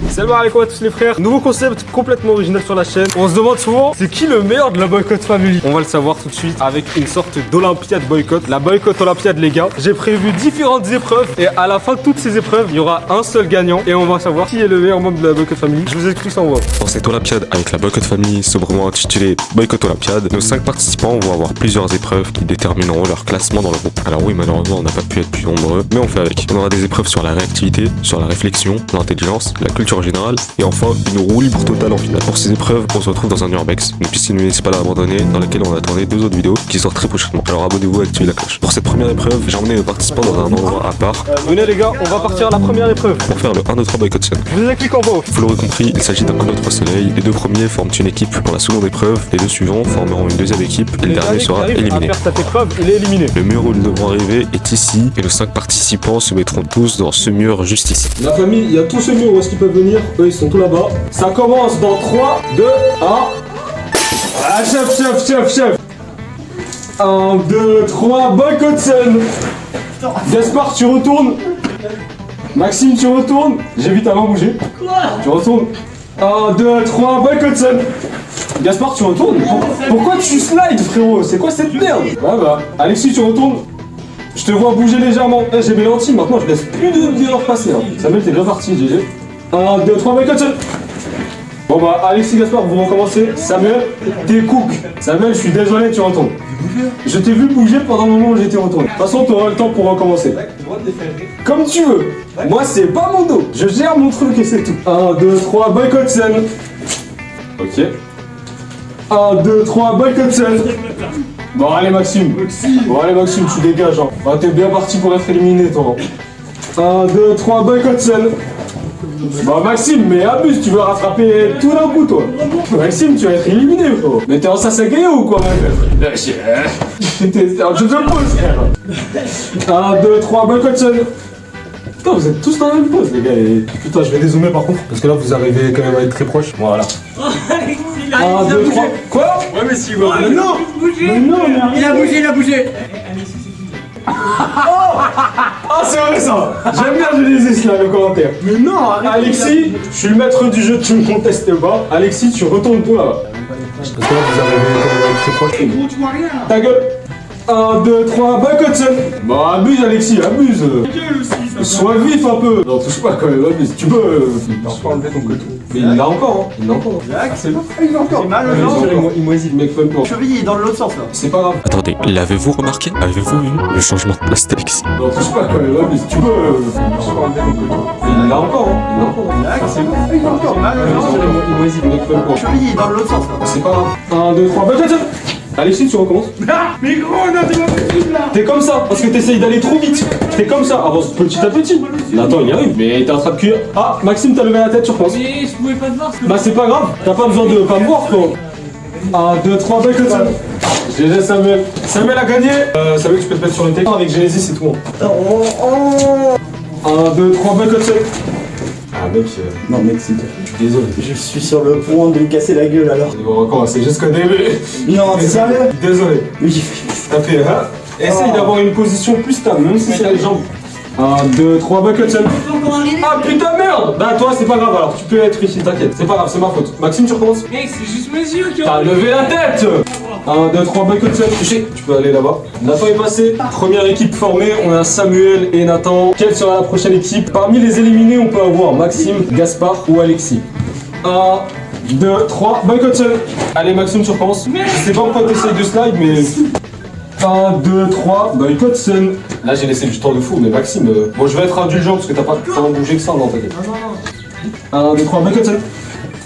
Salut alaikum à tous les frères. Nouveau concept complètement original sur la chaîne. On se demande souvent c'est qui le meilleur de la boycott family. On va le savoir tout de suite avec une sorte d'olympiade boycott. La boycott olympiade les gars. J'ai prévu différentes épreuves et à la fin de toutes ces épreuves, il y aura un seul gagnant et on va savoir qui est le meilleur membre de la boycott family. Je vous explique ça en voix. Dans cette olympiade avec la boycott family sobrement intitulée boycott olympiade, nos 5 participants vont avoir plusieurs épreuves qui détermineront leur classement dans le groupe. Alors oui, malheureusement on n'a pas pu être plus nombreux, mais on fait avec. On aura des épreuves sur la réactivité, sur la réflexion, l'intelligence, la culture générale et enfin une roue libre totale en finale. Pour ces épreuves, on se retrouve dans un urbex, une piscine municipale abandonnée dans laquelle on attendait 2 autres vidéos qui sortent très prochainement. Alors abonnez-vous et activez la cloche. Pour cette première épreuve, j'ai emmené nos participants dans un endroit à part. Venez les gars, on va partir à la première épreuve. Pour faire le 1, 2, 3 boycott scène. Je vous explique en voix. Vous l'aurez compris, il s'agit d'un 1, 2, 3 soleil. Les 2 premiers forment une équipe pour la seconde épreuve, les 2 suivants formeront une deuxième équipe et le dernier sera éliminé. À faire cette épreuve, il est éliminé. Le mur où nous devons arriver est ici et nos 5 participants se mettront tous dans ce mur juste ici. La famille, il y a tout ce mur où est-ce qu'ils peuvent venir. Eux, ils sont tous là-bas. Ça commence dans 3, 2, 1. Ah, chef. 1, 2, 3, boycott scène. Gaspard, tu retournes. Maxime, tu retournes. J'ai vite avant bouger. Quoi? Tu retournes. 1, 2, 3, boycott scène. Gaspard, tu retournes. Pourquoi tu slides, frérot? C'est quoi cette merde? Ouais, bah, Alexis, tu retournes. Je te vois bouger légèrement. Eh, j'ai mes lentilles, maintenant je laisse plus de violeurs passer. Hein. Samuel, t'es bien parti, GG. 1, 2, 3, boycott scène. Bon bah, Alexis, Gaspard, vous recommencez. Samuel, t'es cook. Samuel, je suis désolé, tu retournes. Je t'ai vu bouger pendant le moment où j'étais retourné. De toute façon, t'auras le temps pour recommencer. Comme tu veux. Moi, c'est pas mon dos. Je gère mon truc et c'est tout. 1, 2, 3, boycott scène. Ok. 1, 2, 3, boycott scène. Bon, allez, Maxime. Bon, allez, Maxime, tu dégages. Hein. Ah, t'es bien parti pour être éliminé, toi. 1, 2, 3, boycott scène. Bah Maxime, mais abuse, tu veux rattraper tout d'un coup toi. Maxime, tu vas être éliminé frérot. Mais t'es en Sasageo ou quoi mec? Je te pose frère. 1, 2, 3, boycott scène. Putain, vous êtes tous dans la même pose les gars. Et... Putain, je vais dézoomer par contre. Parce que là, vous arrivez quand même à être très proche. Voilà. 1, 2, 3. Quoi? Ouais, mais si, ouais. Mais non! Mais non, mais Il a bougé! Ah, c'est vrai ça! J'aime bien, je les ai là, le commentaire. Mais non! Alexis, je suis le maître du jeu, tu me contestes pas. Alexis, tu retournes toi là. Parce que là, vous arrivez quand même à être très proche. Gros, tu vois rien! Ta gueule! 1, 2, 3, boycott scène. Bah, abuse, Alexis, abuse! Sois vif un peu! Non, touche pas quand même, abuse. Tu peux. Je peux enlever ton côté. Mais il l'a encore, hein. Il l'a encore. C'est bon? Il a encore! J'ai mal au genre! Il moisit, le mec, fun pas. Le cheville est dans l'autre sens là! C'est pas grave. Attendez, l'avez-vous remarqué? Avez-vous vu le changement de place d'Alexis? Non, touche pas quand même, abuse. Tu peux. Je peux enlever ton côté. Mais il l'a encore, hein. Il l'a encore. C'est bon? Il a encore! J'ai mal au genre! Il moisit, le mec, fun pas. Le cheville est dans l'autre sens là! C'est pas grave. 1, 2, 3, boycott scène. Alexis, tu recommences. Ah! Mais gros, on a des possible là! T'es comme ça, parce que t'essayes d'aller trop vite. T'es comme ça, avance petit à petit. Attends, il y arrive, mais t'es en train de cuire. Ah, Maxime, t'as levé la tête, tu recommences. Mais je pouvais pas te voir! Bah, c'est pas grave, t'as pas besoin de pas me voir, toi. 1, 2, 3, boycott scène. GG Samuel. Samuel a gagné. Samuel, tu peux te mettre sur une technique avec Genesis, c'est tout. 1, 2, 3, boycott scène. Ah, mec, Non mec, c'est dur. je suis désolé. Je suis sur le point de me casser la gueule alors. On va recommencer jusqu'au début. Non, t'es sérieux? Désolé. Oui. T'as fait, hein? Essaye d'avoir une position plus stable, même si c'est les jambes. 1, 2, 3, boycott scène. Ah putain merde! Bah toi c'est pas grave alors, tu peux être ici, t'inquiète, c'est pas grave, c'est ma faute. Maxime tu recommences? Mec, c'est juste mes yeux qui ont. T'as levé la tête! 1, 2, 3, boycott scène, touché. Tu peux aller là-bas. Nathan est passé, première équipe formée, on a Samuel et Nathan. Quelle sera la prochaine équipe? Parmi les éliminés on peut avoir Maxime, Gaspard ou Alexis. 1, 2, 3, boycott scène. Allez Maxime tu recommences. Je sais pas pourquoi t'essayes de slide mais... 1, 2, 3, boycott scène. Là j'ai laissé du temps de fou, mais Maxime, bon je vais être indulgent parce que t'as pas tant bougé que ça, non t'inquiète. 1, 2, 3, boycott scène.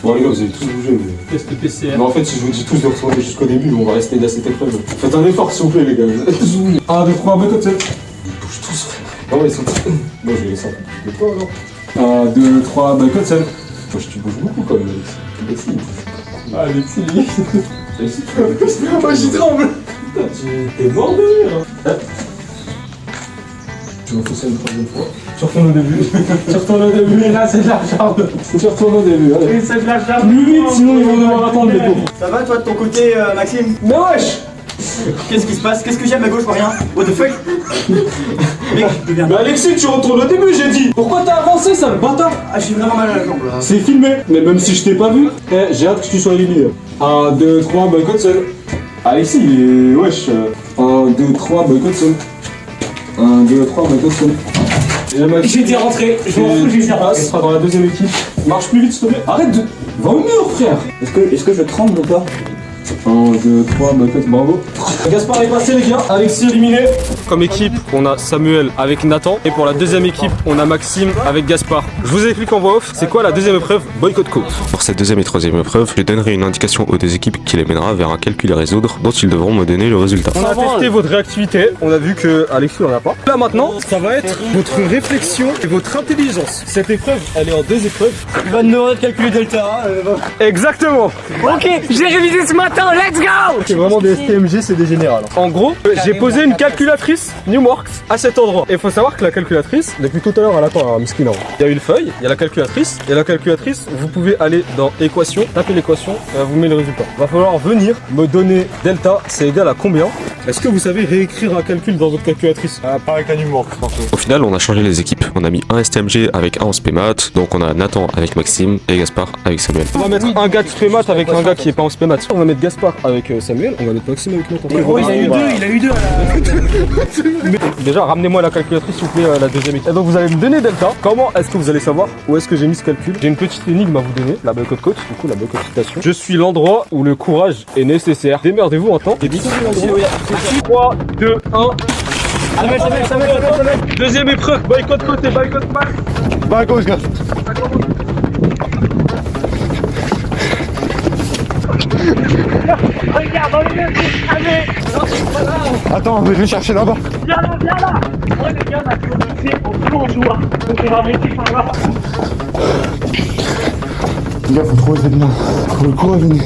Bon les gars, vous avez tous bougé, mais... Test PCR. Mais en fait si je vous dis tous de retourner jusqu'au début, on va rester dans cette épreuve. Faites un effort s'il vous plaît les gars. 1, 2, 3, boycott scène. Ils bougent tous frère. Non mais ils sont... Bon je vais laisser un peu de toi alors. 1, 2, 3, boycott scène. Moi tu bouges beaucoup quand même Alexis. Alexis lui. Alexis tu peux... Moi j'y tremble. T'es mort de rire hein. Tu vas fausser une troisième fois. Tu retournes au début. Tu retournes au début. Mais là, c'est de la charme! Tu retournes au début, allez. Mais c'est de la charme! Plus vite, sinon ils vont devoir attendre les pauvres. Ça va toi de ton côté Maxime? Mais wesh! Qu'est-ce qui se passe? Qu'est-ce que j'ai à ma gauche? Rien. What the fuck? Mec, je viens. Mais Alexis, tu retournes au début, j'ai dit. Pourquoi t'as avancé, sale bâtard? Ah, j'ai vraiment mal à la jambe là. C'est filmé. Mais même si je t'ai pas vu, j'ai hâte que tu sois éliminé. 1, 2, 3, boycott seul. Alexis, il est... wesh. 1, 2, 3, boycott seul. 1, 2, 3, boycott seul. J'étais rentré, je m'en fous, j'étais rentré. Tu seras dans la deuxième équipe. Marche plus vite, s'il te plaît. Arrête de... Va au mur, frère. Est-ce que je tremble ou pas? 1, 2, 3, boycott, bravo. Gaspard est passé, les gars. Alexis éliminé. Comme équipe, on a Samuel avec Nathan. Et pour la deuxième équipe, on a Maxime avec Gaspard. Je vous explique en voix off, c'est quoi la deuxième épreuve boycott coach. Pour cette deuxième et troisième épreuve, je donnerai une indication aux deux équipes qui les mènera vers un calcul à résoudre dont ils devront me donner le résultat. On a testé votre réactivité, on a vu que Alexis en a pas. Là maintenant, ça va être votre réflexion et votre intelligence. Cette épreuve, elle est en deux épreuves. Il va nous calculer delta. Exactement. Ok, j'ai révisé ce matin, let's go! C'est vraiment des STMG, c'est des générales. En gros, j'ai posé une calculatrice Newmarks à cet endroit. Et il faut savoir que la calculatrice, depuis tout à l'heure, elle attend un miskin. Il y a une feuille, il y a la calculatrice. Et la calculatrice, vous pouvez aller dans équation, taper l'équation, et elle vous met le résultat. Va falloir venir me donner delta, c'est égal à combien? Est-ce que vous savez réécrire un calcul dans votre calculatrice? Pas avec la Newmarks, franchement. Au final, on a changé les équipes. On a mis un STMG avec un en spémat. Donc on a Nathan avec Maxime et Gaspard avec Samuel. On va mettre un gars de spémat avec un gars qui est pas en spémat. On va mettre Gaspard avec Samuel, on va mettre Maxime avec Nathan. Oh, il a eu deux là. Déjà, ramenez-moi la calculatrice s'il vous plaît, la deuxième équipe. Et donc vous allez me donner delta. Comment est-ce que vous allez savoir où est-ce que j'ai mis ce calcul? J'ai une petite énigme à vous donner, la boycott coach, du coup la boycott citation. Je suis l'endroit où le courage est nécessaire. Démerdez-vous en temps. 3, 2, 1. Deuxième épreuve, boycott côté, boycott max. Bah, gauche, gars. Regarde, on est même allez. Attends, je vais chercher là-bas. Viens là. Oh les gars, on a commencé en plongeoir. Donc on va arrêter par là. Les gars, faut trouver cette main. Faut le courage, venez.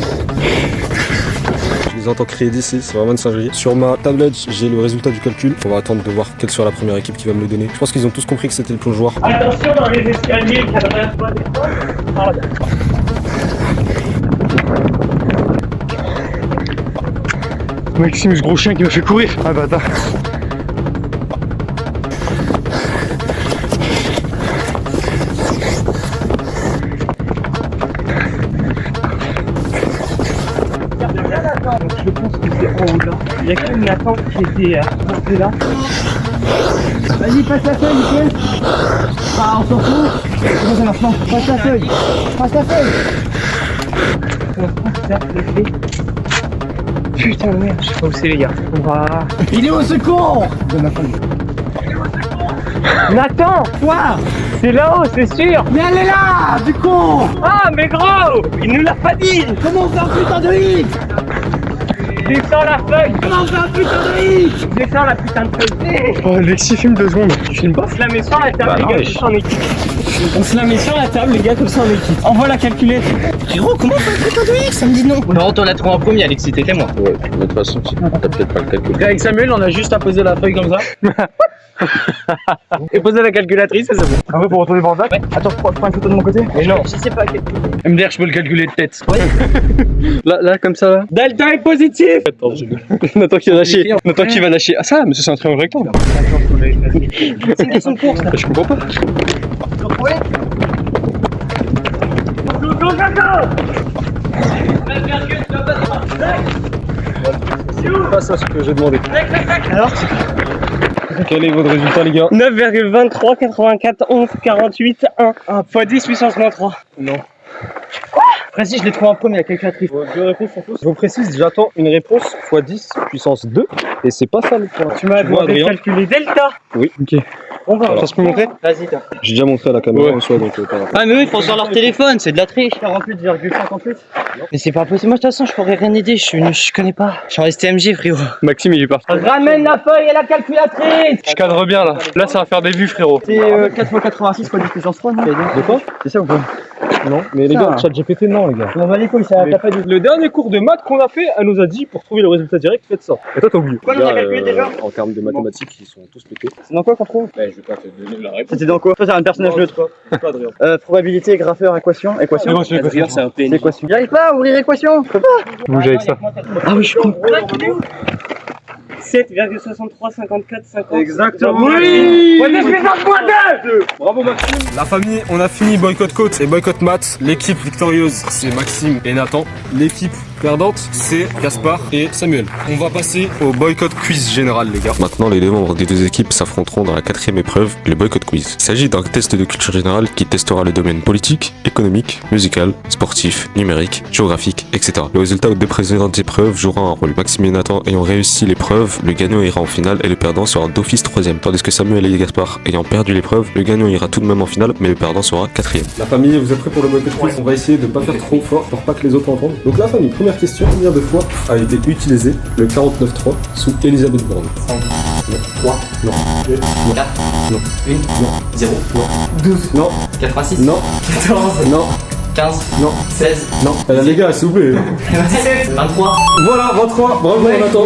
Je les entends crier d'ici, c'est vraiment une singerie. Sur ma tablette, j'ai le résultat du calcul. On va attendre de voir quelle sera la première équipe qui va me le donner. Je pense qu'ils ont tous compris que c'était le plongeoir. Attention dans les escaliers, il y a rien pas des fois. Maxime, ce gros chien qui m'a fait courir. Ah, bâtard. Je pense que c'est en haut là. Il y a que Nathan qui était monté là. Vas-y, passe la feuille, Nickel. Ah, on s'en fout. Comment ça marche pas? Passe la feuille. Passe la feuille. Putain de merde, je sais pas où c'est les gars. On va... Il est au secours. Nathan, quoi? C'est là-haut, c'est sûr. Mais elle est là, du con. Ah, mais gros, il nous l'a pas dit. Comment on fait un putain de hit? Descends la feuille. Comment on fait un putain de hit? Descends la putain de feuille. Oh, Alexis, filme 2 secondes. Tu filmes pas? On se la met sur la table, les gars, comme ça en équipe. On se la met sur la table, les gars, comme ça en équipe. Envoie la calculette. Frérot, comment on fait un putain de hit? Ça me dit non. Non, on l'a trouvé en premier, Alexis, t'étais moi. Ouais, de toute façon, t'as peut-être pas le calcul. Avec Samuel, on a juste à poser la feuille comme ça. Et poser la calculatrice, et c'est bon. Ah ouais, pour retourner Bandac. Ouais. Attends, je prends une photo de mon côté. Mais non, je sais pas calculer. MDR, je peux le calculer de tête. Là, comme ça, là. Delta est positif. Attends, Nathan qui va lâcher. Nathan qui va lâcher. Ah, ça, mais c'est un triangle rectangle. C'est une question de course. Je comprends pas. Go, go, go, go. C'est pas ça ce que j'ai demandé. Alors, Quel est votre résultat, les gars? 9,23, 84, 11, 48, 1. 1 x 10 puissance moins 3. Non. Quoi? Précis, je l'ai trouvé en premier, la calculatrice. Deux réponses en tous. Je vous précise, j'attends une réponse x 10 puissance 2. Et c'est pas ça le point. Tu m'as demandé de Adrien. calculer delta. Oui. Ok. On va voir. Ça se peut montrer? Vas-y, toi. J'ai déjà montré à la caméra en soi, donc pas grave. Ah, mais eux, ils font sur leur téléphone, c'est de la triche. 48,58. Mais c'est pas possible. Moi, de toute façon, je pourrais rien aider. Je connais pas. Je suis en STMG, frérot. Maxime, il est parti. Ramène la feuille et la calculatrice. Je cadre bien là. Là, ça va faire des vues, frérot. C'est 4 x 86 x 10 puissance 3, non? De quoi? C'est ça ou pas? Non, mais les Putain. gars, ChatGPT, non, les gars. On va les couilles, ça t'as pas dit. Le dernier cours de maths qu'on a fait, elle nous a dit pour trouver le résultat direct, faites ça. Et toi, t'as oublié. Quoi, on a calculé déjà? En termes de mathématiques, ils sont tous pétés. C'est dans quoi qu'on trouve? Ben, je vais pas te donner la réponse. C'était dans quoi? Toi, t'as un personnage neutre. Pas Adrien. Probabilité, graffeur, équation. Équation. Adrien, c'est un PNJ. Équation. J'arrive pas à ouvrir équation. Je peux pas. Bouge avec ça. Ah oui, je suis con. 7,63, 54, 50. Exactement. Oui. Ouais, bravo Maxime. La famille, on a fini boycott côte et boycott maths. L'équipe victorieuse, c'est Maxime et Nathan. L'équipe perdante, c'est Gaspard et Samuel. On va passer au boycott quiz général, les gars. Maintenant, les deux membres des deux équipes s'affronteront dans la quatrième épreuve, le boycott quiz. Il s'agit d'un test de culture générale qui testera le domaine politique, économique, musical, sportif, numérique, géographique, etc. Le résultat aux deux précédentes épreuves jouera un rôle. Maxime et Nathan ayant réussi l'épreuve, le gagnant ira en finale et le perdant sera d'office troisième. Tandis que Samuel et Gaspard ayant perdu l'épreuve, le gagnant ira tout de même en finale, mais le perdant sera quatrième. La famille, vous êtes prêts pour le boycott quiz? On va essayer de pas faire trop fort pour pas que les autres entendent. Donc la famille, première question, combien de fois a été utilisé le 49.3 sous Elisabeth Borne? 3, Non. 4, Non. 1, Non. 0, Non. 12, Non. 86, Non. 14, Non. 15, Non. 16, Non. Les gars, s'il vous plaît. 17, 23. Voilà, 23, bravo Nathan.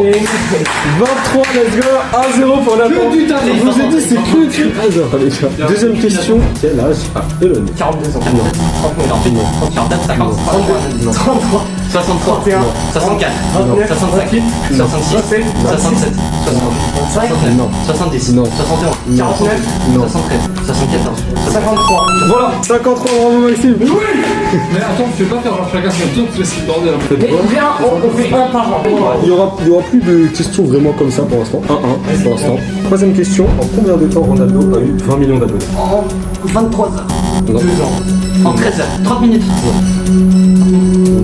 23, let's go, 1-0 pour Nathan. Je vous ai dit, c'est que du hasard, les gars. Deuxième question, quel âge a Elon? 42 ans. Non. 39, 49, 50, 32, 33, 63, 64, 65, 66, 67, 69, Non. 70, Non. 71, 49, Non. 73, 74, 53. Voilà, 53, bravo Maxime. Mais attends, tu veux pas faire genre chacun son tour, tu sais ce bordel. Faites quoi? Viens, on fait un par an. Il y aura plus de questions vraiment comme ça pour l'instant. 1-1 pour l'instant. Troisième question, en combien de temps Ronaldo a eu 20 millions d'abonnés? En 23 heures. Non. 2 ans. En 13 heures. 30 minutes.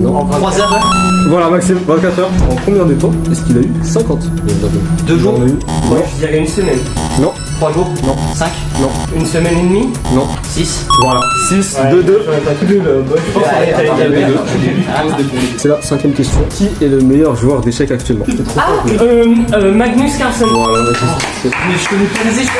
Non. En 3 heures. Voilà Maxime, 24 heures. En combien de temps est-ce qu'il a eu 50 millions d'abonnés? 2 jours. Il en a eu. Moi, je dirais une semaine. Non. 3 jours. Non. 5. Non. Une semaine et demie. Non. 6. Voilà. 6, 2-2. Ouais, C'est la cinquième question. Qui est le meilleur joueur d'échecs actuellement? Magnus Carlsen. Voilà, Mais je connais pas les échecs.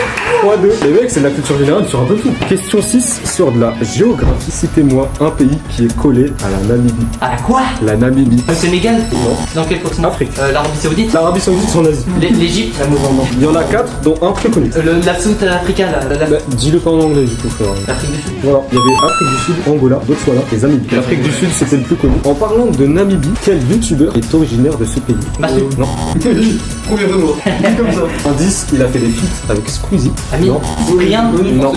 3-2. Les mecs, c'est de la culture générale sur un peu tout. Question 6 sur de la géographie. Citez-moi un pays qui est collé à la Namibie. Ah quoi? La Namibie. Le Sénégal? Non. C'est dans quel continent? Afrique. L'Arabie Saoudite? L'Arabie Saoudite, c'est en Asie. L'Égypte? Il y en a 4, dont un très connu. La South Africa, Bah, dis-le pas en anglais du coup, frère. l'Afrique du Sud. Voilà, il y avait Afrique du Sud, Angola, Botswana et Namibie. L'Afrique du Sud, c'était le plus connu. En parlant de Namibie, quel youtubeur est originaire de ce pays? Mathieu. Non. Combien de mots? Comme ça. Indice, il a fait des feats avec Squeezie. Ami? Non. Cyprien? Non.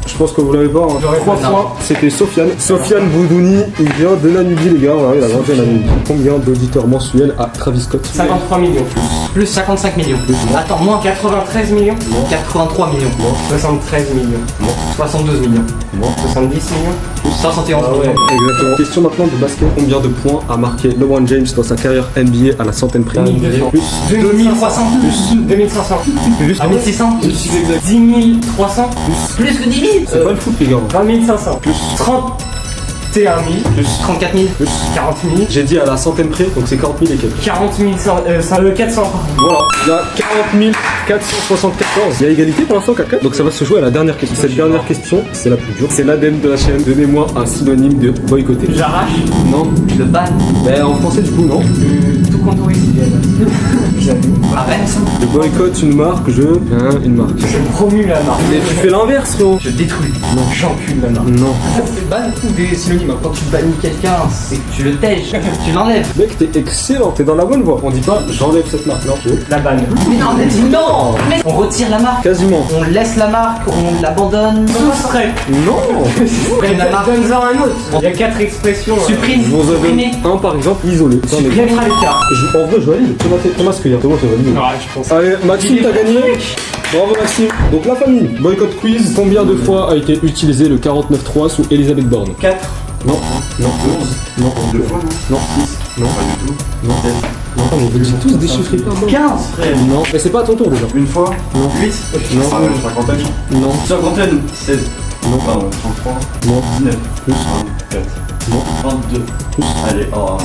Je pense que vous l'avez pas. Hein. 3 Non. fois, c'était Sofiane. Sofiane Boudouni, il vient de Namibie, les gars. Voilà, il a grandi en Namibie. Combien d'auditeurs mensuels a Travis Scott? 53 millions. Plus 55 millions. Attends, moins 93 millions. 83 millions. 73 millions. 72 millions. 70 millions. 71 millions. Exactement. Question maintenant de basket. Combien de points a marqué LeBron James dans sa carrière NBA à la centaine près? 1200. Plus. 2300. 2500. Plus. 2600. 10 300. Plus que 10 000. C'est pas le foot, les gars. 20 500. 31 000. 34 000. 40 000. J'ai dit à la centaine près, donc c'est 40 000 et quelques. 40 400. Voilà, il y a 40 474. Il y a égalité pour l'instant, 4-4. Donc ça va se jouer à la dernière question. Cette dernière question, c'est la plus dure. C'est l'ADN de la chaîne. Donnez-moi un synonyme de boycotter. J'arrache. Non. Le ban. Ben en français, du coup, non. Tout contouré. Arrête. Je boycotte une marque, une marque. Je promue la marque. Mais tu fais l'inverse, frérot. Je détruis. J'encule la marque. Non. C'est ban ou des synonymes. Quand tu bannis quelqu'un, c'est que tu le tèges. Tu l'enlèves. Mec, t'es excellent, t'es dans la bonne voie. On dit pas j'enlève cette marque, non. La banne. Mais non, mais dis non. Mais on retire la marque. Quasiment. On laisse la marque. On l'abandonne. Soustrait. Non. La marque. Donne-en un autre. Il y a 4 expressions. Supprime. Je vous en donne Supprimer. un par exemple isolé. C'en est- Mettre à l'écart. En vrai, je valide. Thomas Scuyer, c'est bon, c'est validé. Ouais, je pense. Allez, Maxime, t'as gagné. Bravo Maxime. Donc la famille, boycott quiz. Combien de fois a été utilisé le 49.3 sous Elisabeth Borne? 4. Non. Non. 11. Non. 2 fois, Non. 6. Non. pas du tout. Non. Non. Non, mais vous êtes tous déchiffrés par moi. 15, frère. Non. Mais c'est pas à ton tour déjà. Une fois, Non. 8, Non. cinquantaine, Non. cinquantaine, 16, Non. pardon, 33, Non. 19, Plus. 24, Non. 22, Plus. allez, oh,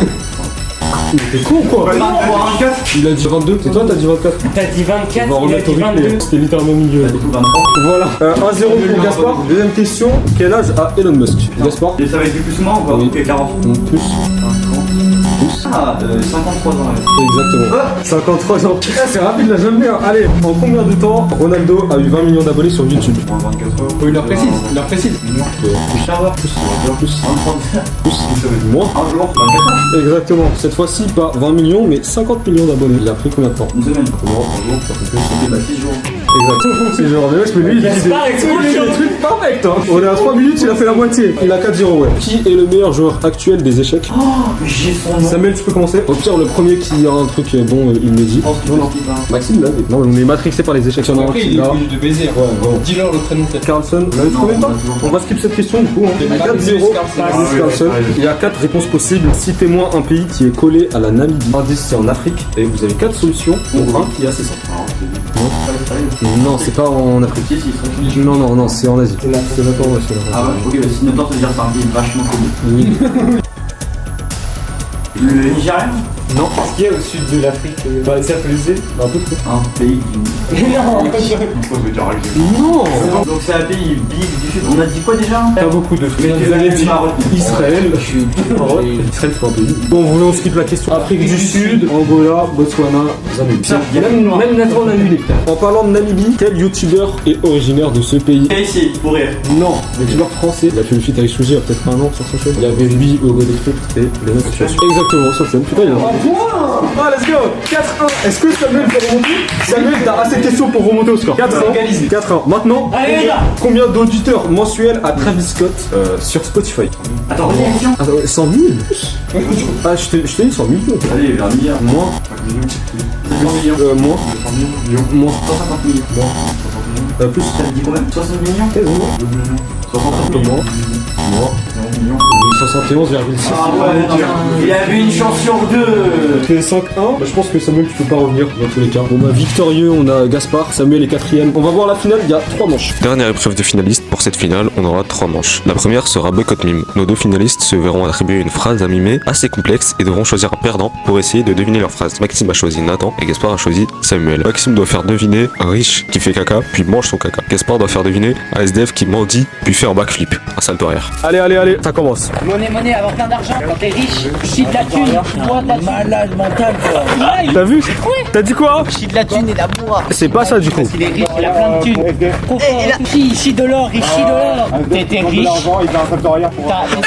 T'es con ou quoi? Il a dit 22, c'est toi t'as dit 24. T'as dit 24, On va il a remettre au dit replay. 22. C'était littéralement milieu. Voilà. 1-0 pour Gaspard. Deuxième question. Quel âge a Elon Musk? Gaspard? Et ça va être du plus ou moins ou pas? Oui. Ok, 40. Plus. Ah, 53 ans. Ouais. Exactement. 53 ans. Ah, c'est rapide là, j'aime bien. Allez, en combien de temps Ronaldo a eu 20 millions d'abonnés sur YouTube? En 24 heures. Faut une heure précise, une heure précise. Moins. Un jour, 24 heures. Exactement. Cette fois-ci, pas 20 millions, mais 50 millions d'abonnés. Il a pris combien de temps? Une semaine. Comment? Un jour, ça fait plus. Bah, 6 jours. Exactement. C'est genre, mais wesh, mais lui, il dit des trucs parfaits, hein. On est à 3 minutes, il a fait la moitié. Il a 4-0, ouais. Qui est le meilleur joueur actuel des échecs? Oh, mais j'ai son nom. Samuel, tu peux commencer. Au pire, le premier qui a un truc bon, il me dit. Je pense qu'il Non, non. Maxime, là. Non, mais on est matrixé par les échecs. Il y en a un Après, qui il est là. obligé de baiser. Ouais, bon. Dis-leur le prénom peut-être. Carlson, on a eu combien de temps? On va skip cette question du coup. Hein. 4-0. Carlson. Il y a 4 réponses possibles. Citez-moi un pays qui est collé à la Namibie. Indice, c'est en Afrique. Et vous avez 4 solutions pour un qui est assez simple. Non, c'est pas en Afrique. Si, si, si. Non, non, non, c'est en Asie. C'est d'accord, ouais, c'est là. Ah ouais, ok, bah si Notor, ça veut dire que c'est un pays vachement connu. Oui. Le Nigeria? Non. Qu'est-ce qu'il y a au sud de l'Afrique? Bah, ça peut le Un peu trop. Un pays qui. Non. Non. Donc c'est un pays big du sud. On a dit quoi déjà? Pas beaucoup de trucs. Mais Vous avez dit Maroc. Israël. Israël, c'est pas un pays. Bon, vous voulez on skip la question. Afrique du Sud, Angola, Botswana, Zambie. Même Nathan l'a annulé. En parlant de Namibie, quel youtubeur est originaire de ce pays? Ici, pour rire. Non, youtubeur français. Il a fait une feat avec Shuji il y a peut-être un an sur sa chaîne. Il y avait lui, Hugo Décrypt et les autres situations. Exactement, sur scène. Putain, il y a un point. Ah, let's go. 4-1. Est-ce que Samuel peut remonter? Samuel, t'as assez de questions pour remonter au score. 4-1. 4-1. Maintenant, Allez, les gars. combien d'auditeurs mensuels a Travis Scott sur Spotify? Attends, question. Ah, 100 000? Ah, je t'ai dit 100 000. Allez, vers un milliard. Moins. 100 millions. Moins. 100 millions. Moins. 150 millions. Moins. Plus. T'as dit combien? 60 millions? 15 millions. 60 millions. Moins. Moins. 0 millions. Oui, 71,6. Ah ouais, non, il avait une chance sur deux. C'est 5-1. Bah, je pense que Samuel, tu peux pas revenir dans tous les cas. On a victorieux, on a Gaspard. Samuel est 4ème. On va voir la finale, il y a 3 manches. Dernière épreuve de finalistes, pour cette finale, on aura 3 manches. La première sera boycott mime. Nos 2 finalistes se verront attribuer une phrase à mimer assez complexe et devront choisir un perdant pour essayer de deviner leur phrase. Maxime a choisi Nathan et Gaspard a choisi Samuel. Maxime doit faire deviner un riche qui fait caca, puis mange son caca. Gaspard doit faire deviner un SDF qui mendie, puis fait un backflip, un salto arrière. Allez, allez, allez, ça commence. Monnaie, avoir plein d'argent. Quand t'es riche, chie de la thune, tu dois de la thune. Malade mental, quoi. T'as vu? T'as dit quoi? Chie de la thune et d'amour. C'est pas ça du coup. Il est riche, il a plein de thunes. Il chie de l'or, il chie de l'or. T'es riche.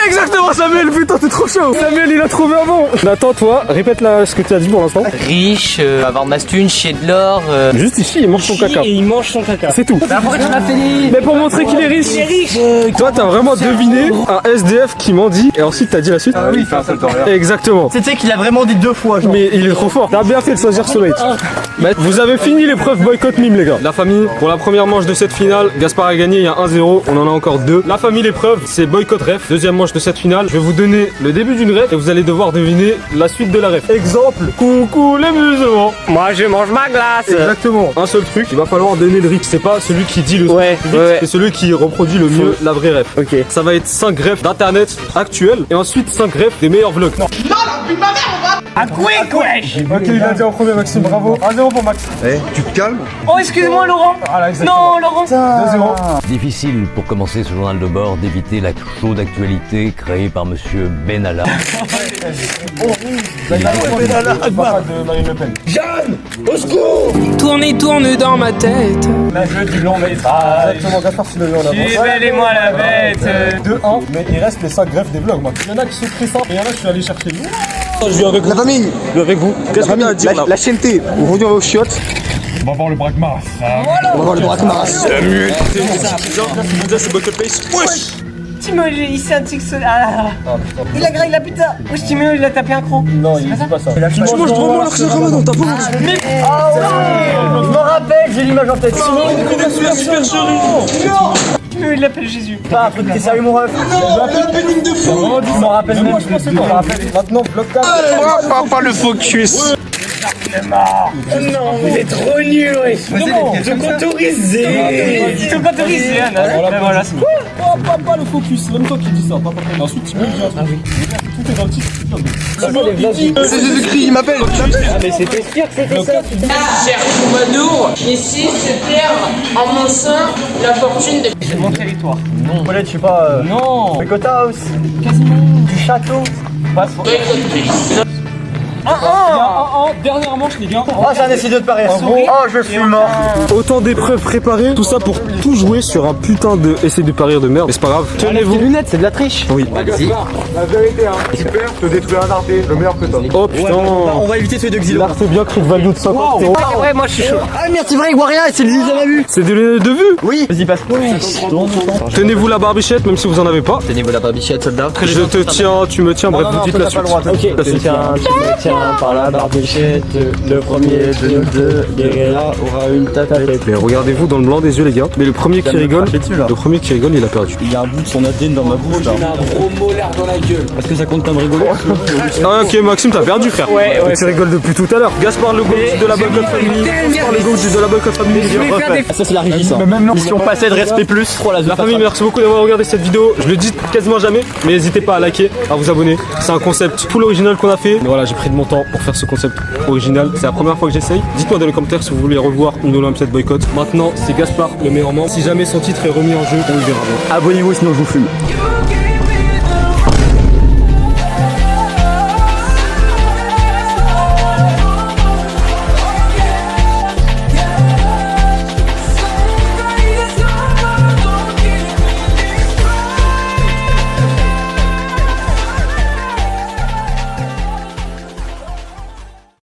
Exactement, Samuel, putain, t'es trop chaud. Samuel, il a trouvé un bon. Nathan, toi, répète là ce que tu as dit pour l'instant. Riche, avoir de ma thune, chier de l'or. Juste ici, il mange son caca. Et il mange son caca. C'est tout. Pourquoi tu m'as fait des... Mais pour montrer qu'il est riche. Il est riche. Toi, t'as vraiment deviné un SDF qui mendie et ensuite t'as dit la suite. Ah oui, c'est un salto arrière. Exactement. Tu sais qu'il a vraiment dit 2 fois, genre. Mais il est trop fort. T'as bien fait de choisir ce mate. Vous avez fini l'épreuve boycott mime, les gars. La famille, pour la première manche de cette finale, Gaspard a gagné, il y a 1-0. On en a encore 2. La famille, l'épreuve, c'est boycott ref. Deuxième manche de cette finale, je vais vous donner le début d'une ref et vous allez devoir deviner la suite de la ref. Exemple, coucou les musulmans. Moi, je mange ma glace. Exactement. Un seul truc, il va falloir donner le riff. C'est pas celui qui dit le son Ouais, le plus vite, ouais. c'est celui qui reproduit le mieux la vraie ref. Ok. Ça va être 5 refs d'internet actuels et ensuite 5 refs des meilleurs vlogs. Non, Un quick, wesh. ok, il a dit en premier, Maxime, bravo. 1-0 pour Max. Oh, excuse-moi, Laurent. Non, Laurent. 2-0. Difficile pour commencer ce journal de bord d'éviter la chaude actualité créée par monsieur Benalla. de Marine Le Pen. Tourne dans ma tête. La jeu du long métrage. Exactement, Gaspard, tu l'as eu en avance. Révélez-moi la bête. 2-1, mais il reste les 5 greffes des vlogs, moi. Il y en a qui sont très simples et il y en a que je suis allé chercher. Je suis avec La famille, vous. Avec vous. Qu'est-ce qu'on a à dire là? la chaîneté, aujourd'hui on va aux chiottes. On va voir le braquemar. On va voir le braquemar. Timo, il s'est un tic ah. Il a graillé la pizza. Wesh, Timo, il a tapé un croc. Non, il dit pas ça. Tu manges vraiment leur chakra dans ta bouche. Je me rappelle, j'ai l'image en tête. Timo, il l'appelle Jésus. Pas un truc, t'es sérieux, mon ref? Je m'en rappelle même. Moi, je pense que je me rappelle. Maintenant, vlog 4. Pas le focus. Non, vous êtes trop nuls, wesh. Ils sont autorisés. Ils sont autorisés, Anna. Voilà, c'est bon. Pas le focus, c'est même toi qui dis ça. Et ensuite, tu me dis un truc. Tout est dans le titre. C'est Jésus-Christ, il m'appelle. Mais c'était sûr que c'était ça. Cher Troubadour, ici se perd en mon sein la fortune de... C'est mon territoire. Paulette, je sais pas. Non. Boycott House. Quasiment. Du château. boycottrice. Dernière manche, les gars. Oh, j'ai un essai de parier. Oh, je suis mort. Autant d'épreuves préparées, tout ça pour tout jouer sur un putain de essai de parir de merde. Mais c'est pas grave. Tenez-vous. lunettes, c'est de la triche. Oui. La vérité, hein. Super, je te détruis un arté, le meilleur que toi. Oh putain. On va éviter celui de Xilo. C'est bien crit value de 50 euros. Ouais, moi je suis chaud. Ah merde, c'est vrai, Waria, c'est le à la vue. C'est des lunettes de vue. Oui. Vas-y, passe. Tenez-vous la barbichette, même si vous en avez pas. Tenez-vous la barbichette, soldat. Je te tiens, tu me tiens, bref, vous dites la suite. Ok, tu me tiens par la barbichette. Le premier de nous deux, Guerrera aura une tapette. Mais regardez-vous dans le blanc des yeux, les gars. Mais le premier qui rigole, il a perdu. Il y a un bout de son ADN dans ma bouche là. J'ai un gros molaire dans la gueule. Est-ce que ça compte comme rigoler? Ah ok, Maxime, t'as perdu, frère. Ouais. Tu rigoles depuis tout à l'heure. Gaspard, le coach de la Boycott Family. Gaspard, le coach de la Boycott Family. Ça c'est la régie ça. Même si on passait de respect plus, trop La famille, merci beaucoup d'avoir regardé cette vidéo. Je le dis quasiment jamais, mais n'hésitez pas à liker, à vous abonner. C'est un concept full original qu'on a fait. Mais voilà, j'ai pris de mon temps pour faire ce concept original. C'est la première fois que j'essaye. Dites-moi dans les commentaires si vous voulez revoir une Olympiade boycott. Maintenant, c'est Gaspard, le meilleur membre. Si jamais son titre est remis en jeu, on le verra bien. abonnez-vous sinon je vous fume.